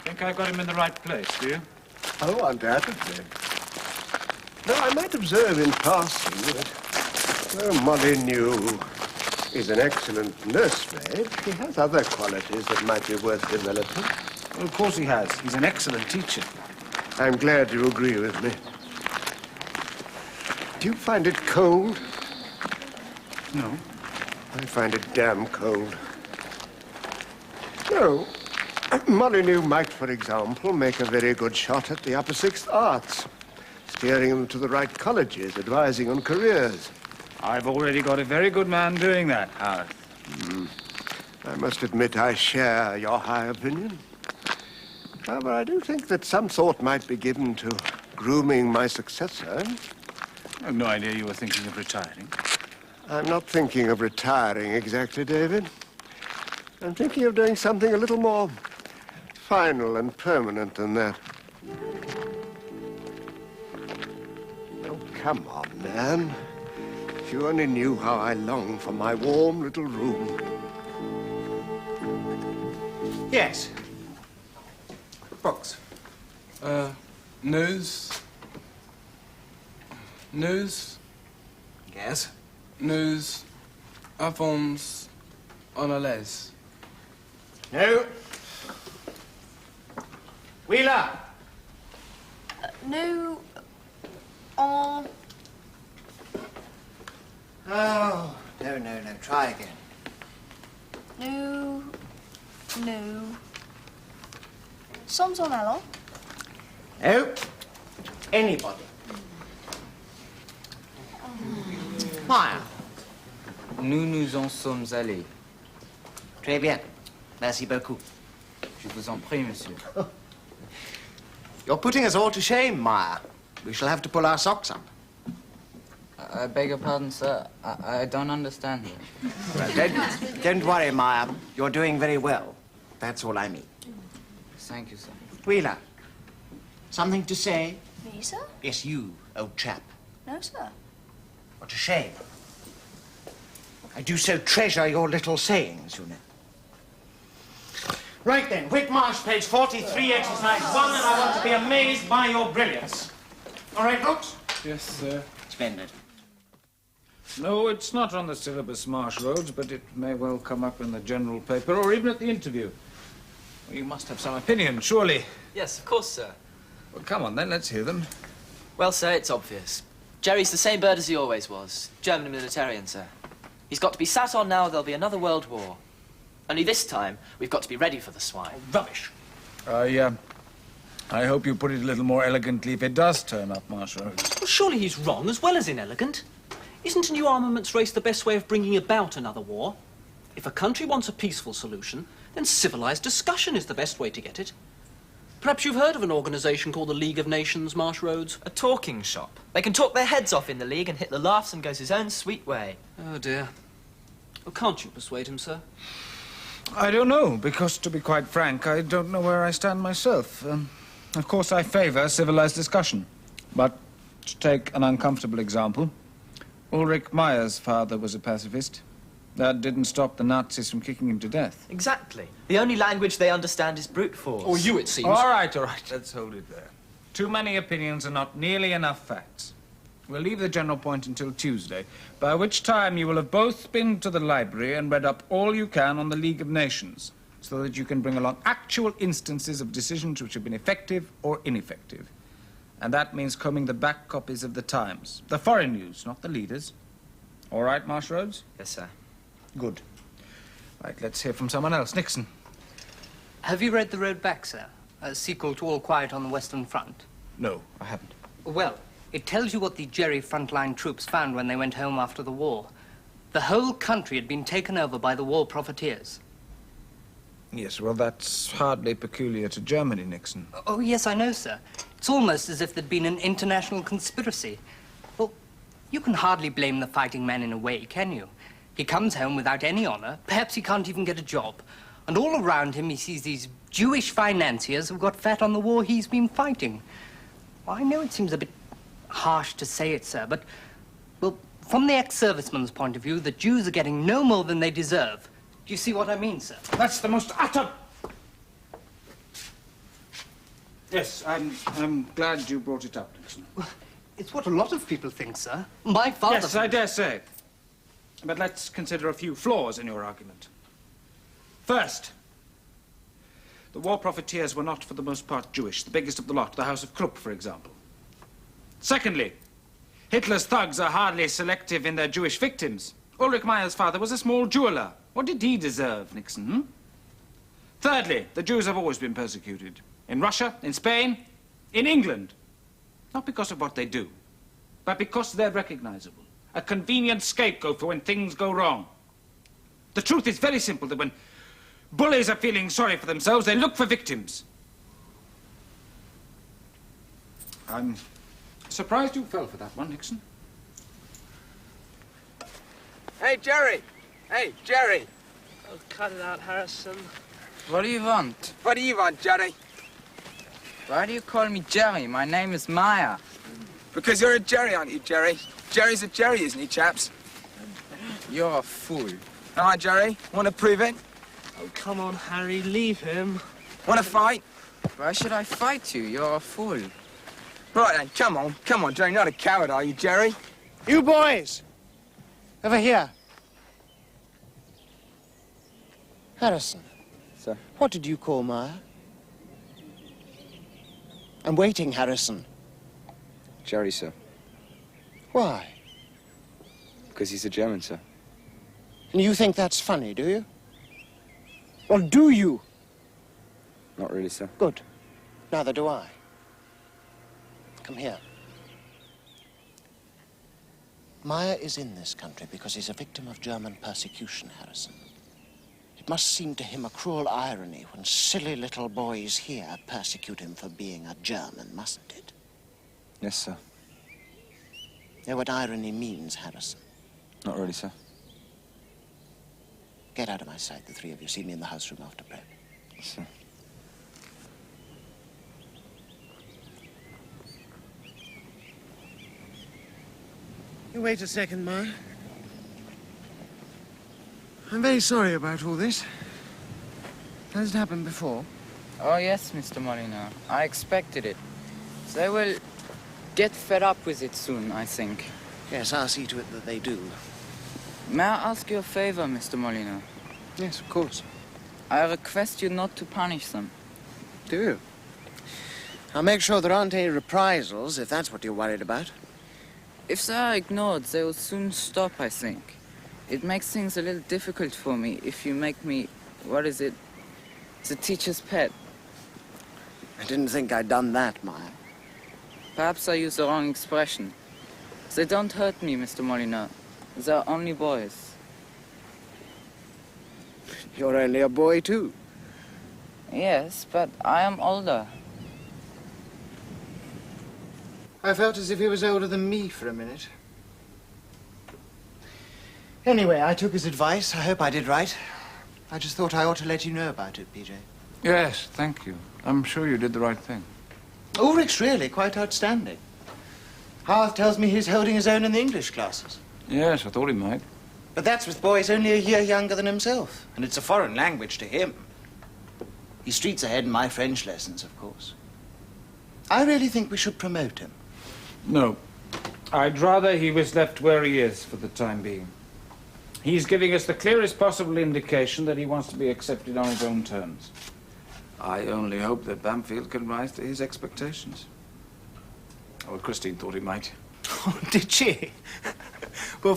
Think I got him in the right place, do you? Oh, undoubtedly. Though I might observe in passing that though Molyneux is an excellent nursemaid, he has other qualities that might be worth developing. Well, of course he has. He's an excellent teacher. I'm glad you agree with me. Do you find it cold? No. I find it damn cold. No. Molyneux might, for example, make a very good shot at the upper sixth arts, steering them to the right colleges, advising on careers. I've already got a very good man doing that, Howard. I must admit I share your high opinion. However, I do think that some thought might be given to grooming my successor. I had no idea you were thinking of retiring. I'm not thinking of retiring exactly, David. I'm thinking of doing something a little more final and permanent than that. Oh, come on, man. If you only knew how I long for my warm little room. Yes. Books. News. News. Yes. News. Avons en à l'aise. No. Wheeler. No. Oh. Oh, no. Try again. No. No. Sans en allant. No. Anybody. Maya. Nous nous en sommes allés. Très bien. Merci beaucoup. Je vous en prie, monsieur. You're putting us all to shame, Maya. We shall have to pull our socks up. I beg your pardon, sir. I don't understand you. Well, don't worry, Maya. You're doing very well. That's all I mean. Thank you, sir. Wheeler, something to say? Me, sir? Yes, you, old chap. No, sir. What a shame. I do so treasure your little sayings, you know. Right then, Whitmarsh, page 43, exercise 1, and I want to be amazed by your brilliance. All right, folks? Yes, sir. Splendid. No, it's not on the syllabus, Marsh Rhodes, but it may well come up in the general paper or even at the interview. Well, you must have some opinion, surely. Yes, of course, sir. Well, come on, then, let's hear them. Well, sir, it's obvious. Jerry's the same bird as he always was. German militarian, sir. He's got to be sat on now, there'll be another world war. Only this time, we've got to be ready for the swine. Rubbish. I hope you put it a little more elegantly if it does turn up, Marsh Rhodes. Well, surely he's wrong as well as inelegant. Isn't a new armaments race the best way of bringing about another war? If a country wants a peaceful solution, then civilized discussion is the best way to get it. Perhaps you've heard of an organization called the League of Nations, Marsh Rhodes? A talking shop. They can talk their heads off in the League and Hitler laughs and goes his own sweet way. Oh, dear. Well, can't you persuade him, sir? I don't know, because, to be quite frank, I don't know where I stand myself. Of course, I favor civilized discussion. But, to take an uncomfortable example, Ulrich Meyer's father was a pacifist. That didn't stop the Nazis from kicking him to death. Exactly. The only language they understand is brute force. Or you, it seems. All right. Let's hold it there. Too many opinions and not nearly enough facts. We'll leave the general point until Tuesday, by which time you will have both been to the library and read up all you can on the League of Nations, so that you can bring along actual instances of decisions which have been effective or ineffective. And that means combing the back copies of the Times. The foreign news, not the leaders. All right, Marsh Rhodes? Yes, sir. Good. Right, let's hear from someone else. Nixon. Have you read The Road Back, sir? A sequel to All Quiet on the Western Front? No, I haven't. Well, it tells you what the Jerry frontline troops found when they went home after the war. The whole country had been taken over by the war profiteers. Yes, well, that's hardly peculiar to Germany, Nixon. Oh, yes, I know, sir. It's almost as if there'd been an international conspiracy. Well, you can hardly blame the fighting man in a way, can you? He comes home without any honor. Perhaps he can't even get a job. And all around him, he sees these Jewish financiers who've got fat on the war he's been fighting. Well, I know it seems a bit harsh to say it, sir, but, well, from the ex-serviceman's point of view, the Jews are getting no more than they deserve. Do you see what I mean, sir? That's the most utter... Yes, I'm glad you brought it up, Nixon. It's what a lot of people think, sir. My father... Yes, I dare say. But let's consider a few flaws in your argument. First, the war profiteers were not, for the most part, Jewish. The biggest of the lot, the House of Krupp, for example. Secondly, Hitler's thugs are hardly selective in their Jewish victims. Ulrich Meyer's father was a small jeweler. What did he deserve, Nixon? Hmm? Thirdly, the Jews have always been persecuted. In Russia, in Spain, in England. Not because of what they do, but because they're recognizable. A convenient scapegoat for when things go wrong. The truth is very simple, that when bullies are feeling sorry for themselves, they look for victims. I'm surprised you fell for that one, Nixon. Hey, Jerry! Hey, Jerry! Oh, cut it out, Harrison. What do you want? What do you want, Jerry? Why do you call me Jerry? My name is Meyer. Because you're a Jerry, aren't you, Jerry? Jerry's a Jerry, isn't he, chaps? You're a fool. All right, Jerry. Want to prove it? Oh, come on, Harry, leave him. Want to fight? Why should I fight you? You're a fool. Right then, come on. Come on, Jerry. Not a coward, are you, Jerry? You boys! Over here. Harrison. Sir? What did you call Meyer? I'm waiting, Harrison. Jerry, sir. Why? Because he's a German, sir. And you think that's funny, do you? Well, do you? Not really, sir. Good. Neither do I. Come here. Meyer is in this country because he's a victim of German persecution, Harrison. It must seem to him a cruel irony when silly little boys here persecute him for being a German, mustn't it? Yes, sir. You know what irony means, Harrison? Not really, sir. Get out of my sight, the three of you. See me in the house room after prep. Yes, sir. You wait a second, Meyer. I'm very sorry about all this. Has it happened before? Oh, yes, Mr. Molina. I expected it. They will get fed up with it soon, I think. Yes, I'll see to it that they do. May I ask you a favor, Mr. Molina? Yes, of course. I request you not to punish them. Do you? I'll make sure there aren't any reprisals, if that's what you're worried about. If they are ignored, they will soon stop, I think. It makes things a little difficult for me if you make me, what is it, the teacher's pet. I didn't think I'd done that, Meyer. Perhaps I used the wrong expression. They don't hurt me, Mr. Molina. They're only boys. You're only a boy, too. Yes, but I am older. I felt as if he was older than me for a minute. Anyway, I took his advice. I hope I did right. I just thought I ought to let you know about it, PJ. Yes, thank you. I'm sure you did the right thing. Ulrich's really quite outstanding. Harth tells me he's holding his own in the English classes. Yes, I thought he might. But that's with boys only a year younger than himself. And it's a foreign language to him. He's streets ahead in my French lessons, of course. I really think we should promote him. No. I'd rather he was left where he is for the time being. He's giving us the clearest possible indication that he wants to be accepted on his own terms. I only hope that Bamfield can rise to his expectations. Well, Christine thought he might. Oh, did she? Well,